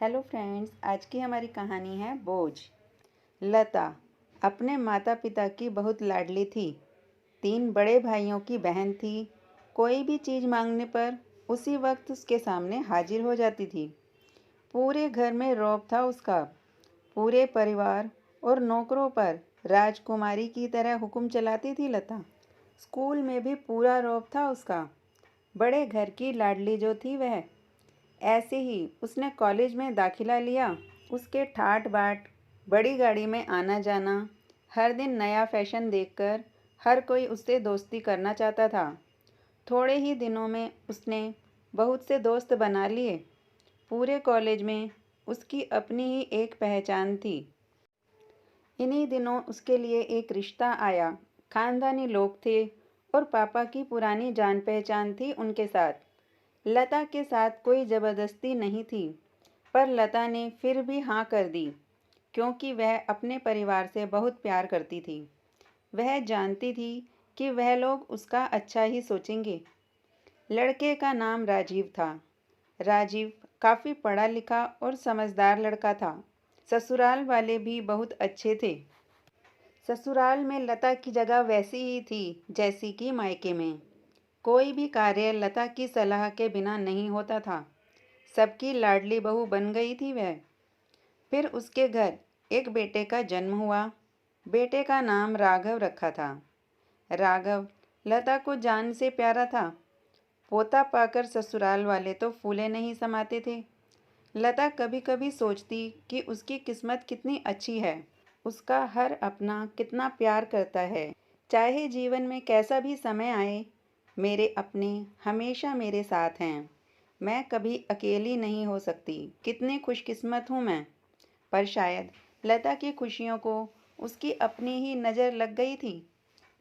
Hello friends, आज की हमारी कहानी है बोझ। लता अपने माता पिता की बहुत लाडली थी। 3 बड़े भाइयों की बहन थी। कोई भी चीज़ मांगने पर उसी वक्त उसके सामने हाजिर हो जाती थी। पूरे घर में रौब था उसका। पूरे परिवार और नौकरों पर राजकुमारी की तरह हुक्म चलाती थी लता। स्कूल में भी पूरा रौब था उसका। बड़े घर की लाडली जो थी वह। ऐसे ही उसने कॉलेज में दाखिला लिया। उसके ठाट बाट, बड़ी गाड़ी में आना जाना, हर दिन नया फैशन देखकर हर कोई उससे दोस्ती करना चाहता था। थोड़े ही दिनों में उसने बहुत से दोस्त बना लिए। पूरे कॉलेज में उसकी अपनी ही एक पहचान थी। इन्हीं दिनों उसके लिए एक रिश्ता आया। खानदानी लोग थे और पापा की पुरानी जान पहचान थी उनके साथ। लता के साथ कोई ज़बरदस्ती नहीं थी, पर लता ने फिर भी हाँ कर दी, क्योंकि वह अपने परिवार से बहुत प्यार करती थी। वह जानती थी कि वह लोग उसका अच्छा ही सोचेंगे। लड़के का नाम राजीव था। राजीव काफ़ी पढ़ा लिखा और समझदार लड़का था। ससुराल वाले भी बहुत अच्छे थे। ससुराल में लता की जगह वैसी ही थी जैसी कि मायके में। कोई भी कार्य लता की सलाह के बिना नहीं होता था। सबकी लाडली बहू बन गई थी वह। फिर उसके घर एक बेटे का जन्म हुआ। बेटे का नाम राघव रखा था। राघव लता को जान से प्यारा था। पोता पाकर ससुराल वाले तो फूले नहीं समाते थे। लता कभी कभी सोचती कि उसकी किस्मत कितनी अच्छी है। उसका हर अपना कितना प्यार करता है। चाहे जीवन में कैसा भी समय आए, मेरे अपने हमेशा मेरे साथ हैं। मैं कभी अकेली नहीं हो सकती। कितनी खुशकिस्मत हूँ मैं। पर शायद लता की खुशियों को उसकी अपनी ही नज़र लग गई थी।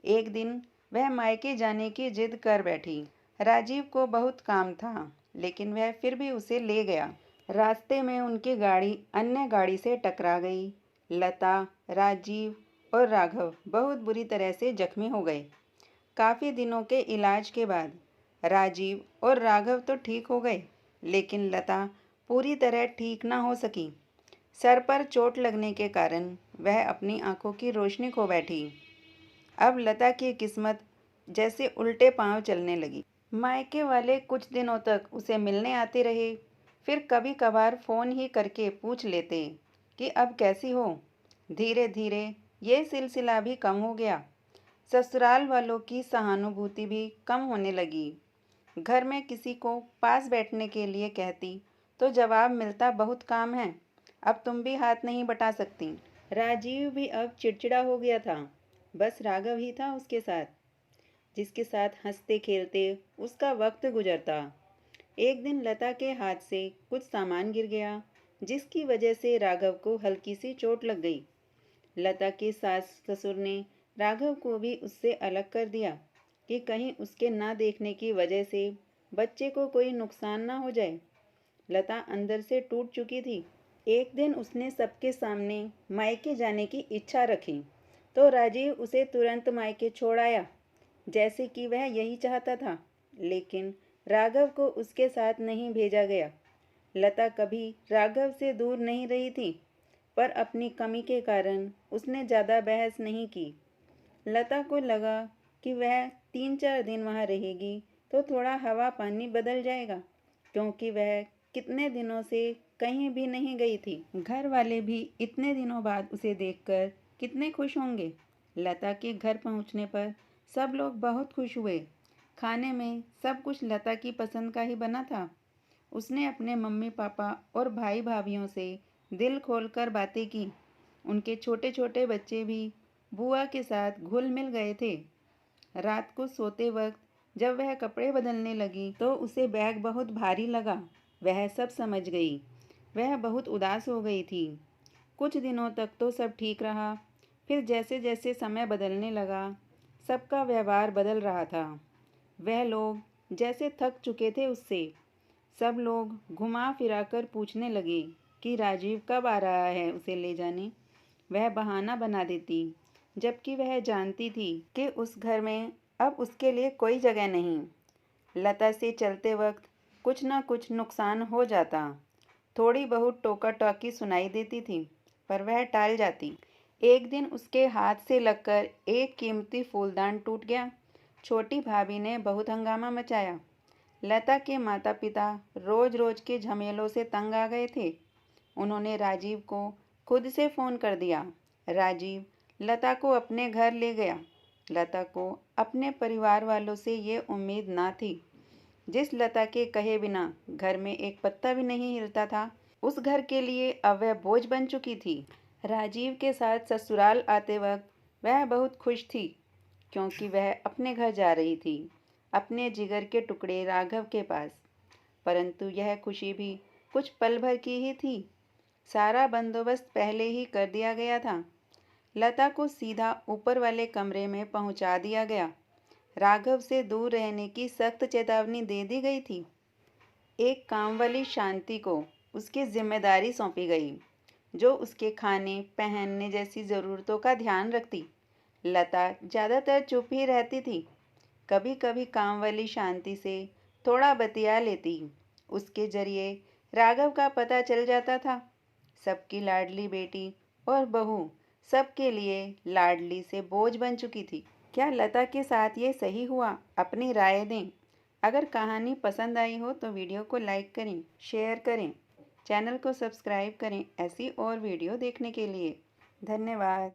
एक दिन वह मायके जाने की जिद कर बैठी। राजीव को बहुत काम था, लेकिन वह फिर भी उसे ले गया। रास्ते में उनकी गाड़ी अन्य गाड़ी से टकरा गई। लता, राजीव और राघव बहुत बुरी तरह से जख्मी हो गए। काफ़ी दिनों के इलाज के बाद राजीव और राघव तो ठीक हो गए, लेकिन लता पूरी तरह ठीक ना हो सकी। सर पर चोट लगने के कारण वह अपनी आंखों की रोशनी खो बैठी। अब लता की किस्मत जैसे उल्टे पांव चलने लगी। मायके वाले कुछ दिनों तक उसे मिलने आते रहे। फिर कभी कभार फ़ोन ही करके पूछ लेते कि अब कैसी हो। धीरे धीरे ये सिलसिला भी कम हो गया। ससुराल वालों की सहानुभूति भी कम होने लगी। घर में किसी को पास बैठने के लिए कहती तो जवाब मिलता, बहुत काम है, अब तुम भी हाथ नहीं बटा सकती। राजीव भी अब चिड़चिड़ा हो गया था। बस राघव ही था उसके साथ, जिसके साथ हंसते खेलते उसका वक्त गुजरता। एक दिन लता के हाथ से कुछ सामान गिर गया, जिसकी वजह से राघव को हल्की सी चोट लग गई। लता के सास ससुर ने राघव को भी उससे अलग कर दिया कि कहीं उसके ना देखने की वजह से बच्चे को कोई नुकसान ना हो जाए। लता अंदर से टूट चुकी थी। एक दिन उसने सबके सामने मायके जाने की इच्छा रखी, तो राजीव उसे तुरंत मायके छोड़ आया, जैसे कि वह यही चाहता था। लेकिन राघव को उसके साथ नहीं भेजा गया। लता कभी राघव से दूर नहीं रही थी, पर अपनी कमी के कारण उसने ज़्यादा बहस नहीं की। लता को लगा कि वह 3-4 दिन वहाँ रहेगी तो थोड़ा हवा पानी बदल जाएगा, क्योंकि वह कितने दिनों से कहीं भी नहीं गई थी। घर वाले भी इतने दिनों बाद उसे देखकर कितने खुश होंगे। लता के घर पहुँचने पर सब लोग बहुत खुश हुए। खाने में सब कुछ लता की पसंद का ही बना था। उसने अपने मम्मी पापा और भाई भाभीयों से दिल खोलकर बातें की। उनके छोटे छोटे बच्चे भी बुआ के साथ घुल मिल गए थे। रात को सोते वक्त जब वह कपड़े बदलने लगी तो उसे बैग बहुत भारी लगा। वह सब समझ गई। वह बहुत उदास हो गई थी। कुछ दिनों तक तो सब ठीक रहा। फिर जैसे जैसे समय बदलने लगा, सबका व्यवहार बदल रहा था। वह लोग जैसे थक चुके थे उससे। सब लोग घुमा फिराकर पूछने लगे कि राजीव कब आ रहा है उसे ले जाने। वह बहाना बना देती, जबकि वह जानती थी कि उस घर में अब उसके लिए कोई जगह नहीं। लता से चलते वक्त कुछ ना कुछ नुकसान हो जाता। थोड़ी बहुत टोका टाकी सुनाई देती थी, पर वह टाल जाती। एक दिन उसके हाथ से लगकर एक कीमती फूलदान टूट गया। छोटी भाभी ने बहुत हंगामा मचाया। लता के माता पिता रोज रोज के झमेलों से तंग आ गए थे। उन्होंने राजीव को खुद से फ़ोन कर दिया। राजीव लता को अपने घर ले गया। लता को अपने परिवार वालों से ये उम्मीद ना थी। जिस लता के कहे बिना घर में एक पत्ता भी नहीं हिलता था, उस घर के लिए अब वह बोझ बन चुकी थी। राजीव के साथ ससुराल आते वक्त वह बहुत खुश थी, क्योंकि वह अपने घर जा रही थी, अपने जिगर के टुकड़े राघव के पास। परंतु यह खुशी भी कुछ पल भर की ही थी। सारा बंदोबस्त पहले ही कर दिया गया था। लता को सीधा ऊपर वाले कमरे में पहुंचा दिया गया। राघव से दूर रहने की सख्त चेतावनी दे दी गई थी। एक काम वाली शांति को उसकी जिम्मेदारी सौंपी गई, जो उसके खाने पहनने जैसी ज़रूरतों का ध्यान रखती। लता ज़्यादातर चुप ही रहती थी। कभी कभी काम वाली शांति से थोड़ा बतिया लेती। उसके जरिए राघव का पता चल जाता था। सबकी लाडली बेटी और बहू सबके लिए लाडली से बोझ बन चुकी थी। क्या लता के साथ ये सही हुआ? अपनी राय दें। अगर कहानी पसंद आई हो तो वीडियो को लाइक करें, शेयर करें, चैनल को सब्सक्राइब करें ऐसी और वीडियो देखने के लिए। धन्यवाद।